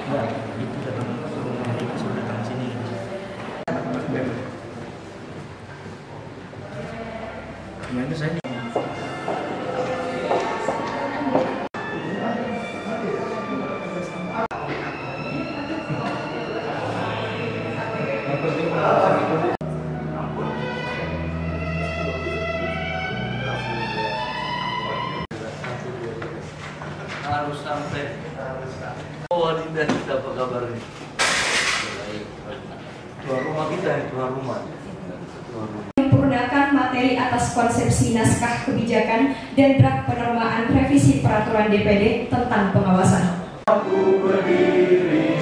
Enggak, itu datang ke rumah kita sudah datang sini. Ya itu saya. Harus sampai. Oh, Dinda, apa kabarnya? Tuan rumah kita, tuan rumah. Menggunakan materi atas konsepsi naskah kebijakan dan draft penormaan revisi peraturan DPD tentang pengawasan. Aku berdiri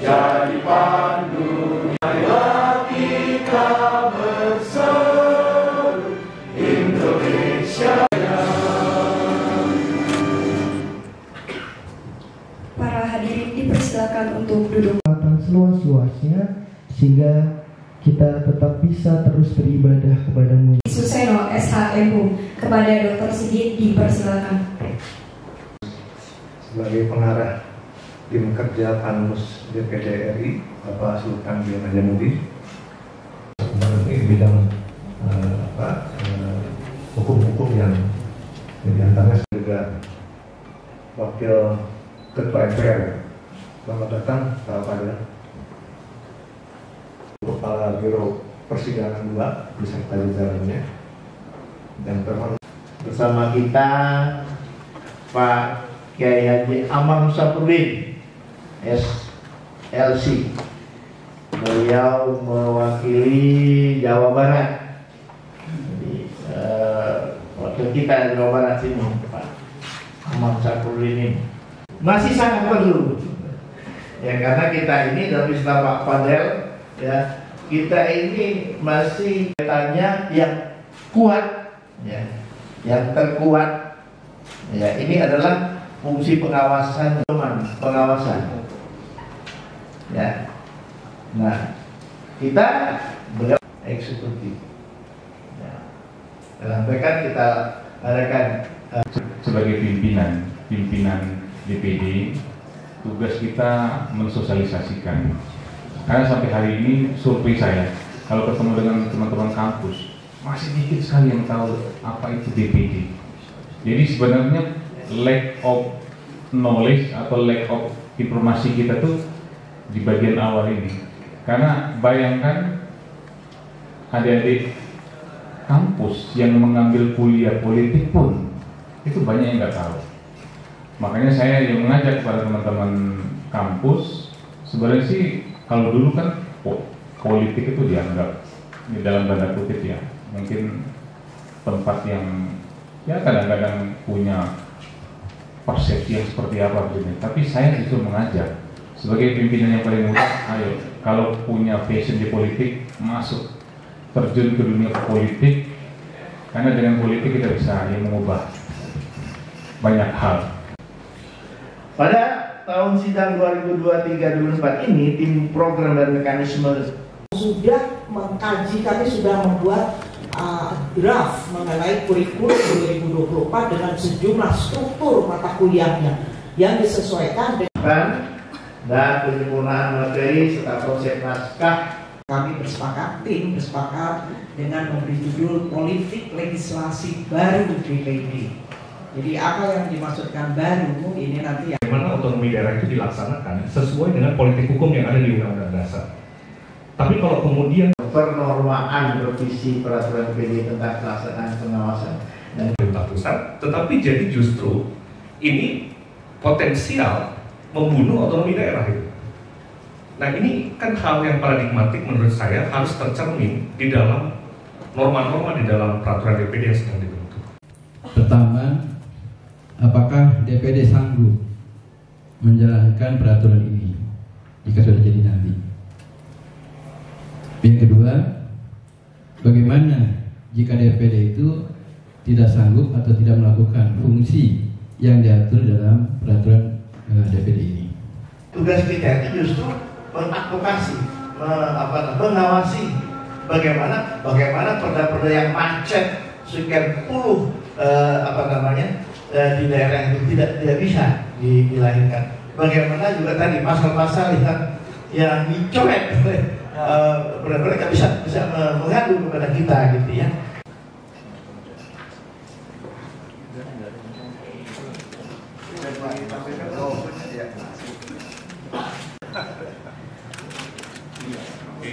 jadi pandu, marilah kita berseru Indonesia. Para hadirin dipersilakan untuk duduk. Seluas-luasnya sehingga kita tetap bisa terus beribadah kepadamu. Suseno SHMU kepada Dr. Sigit dipersilakan. Sebagai pengarah tim kerja Panmus DPD RI, Bapak Sultan bin Hasanuddin. Ini bidang hukum-hukum yang diantaranya juga Wakil Ketua MPR. Selamat datang Pak Fadil. Kepala Biro Persidangan 2 beserta jajarannya, dan terhormat bersama kita Pak Kiai Haji Amam Sapurdin SLC. Beliau mewakili Jawa Barat. Jadi wakil kita Jawa Barat sini, Pak Amam Sapurdin ini masih sangat perlu. Ya, karena kita ini dalam istilah Pak Fadel, ya, kita ini masih kaitannya yang kuat, ya, yang terkuat. Ya, ini adalah fungsi pengawasan, pengawasan. Ya, nah, kita beliau eksekutif. Ya. Dalam mereka kita adakan sebagai pimpinan DPD, tugas kita mensosialisasikan. Karena sampai hari ini survei saya, kalau ketemu dengan teman-teman kampus, masih dikit sekali yang tahu apa itu DPD. Jadi sebenarnya lack of knowledge atau lack of informasi kita tuh di bagian awal ini. Karena bayangkan adik-adik kampus yang mengambil kuliah politik pun itu banyak yang nggak tahu. Makanya saya yang mengajak kepada teman-teman kampus, sebenarnya sih kalau dulu kan politik itu dianggap di dalam tanda kutip ya, mungkin tempat yang ya kadang-kadang punya persepsi yang seperti apa begini. Tapi saya justru mengajak sebagai pimpinan yang paling muda, ayo kalau punya passion di politik, masuk terjun ke dunia politik, karena dengan politik kita bisa mengubah banyak hal. Pada tahun sidang 2023-2024 ini, tim program dan mekanisme sudah mengkaji, kami sudah membuat draft mengenai kurikulum 2024 dengan sejumlah struktur mata kuliahnya yang disesuaikan dengan dan penyempurnaan materi serta konsep naskah. Kami tim bersepakat dengan memberi judul politik legislasi baru DPD. Jadi apa yang dimaksudkan baru ini nanti bagaimana otonomi daerah itu dilaksanakan sesuai dengan politik hukum yang ada di Undang-Undang Dasar. Tapi kalau kemudian penormaan revisi peraturan DPD tentang pelaksanaan pengawasan dan pemerintah pusat, tetapi jadi justru ini potensial membunuh otonomi daerah itu. Nah, ini kan hal yang paradigmatik menurut saya harus tercermin di dalam norma-norma di dalam peraturan DPD yang sedang dibentuk. Pertama, apakah DPD sanggup menjalankan peraturan ini jika sudah jadi nanti? Yang kedua, bagaimana jika DPD itu tidak sanggup atau tidak melakukan fungsi yang diatur dalam peraturan DPD ini? Tugas kita itu justru mengadvokasi, mengawasi bagaimana perda-perda yang macet sekian puluh di daerah itu tidak bisa dilahirkan. bagaimana juga tadi pasal-pasal yang dicoret mereka bisa mengadu kepada kita gitu ya. Oke.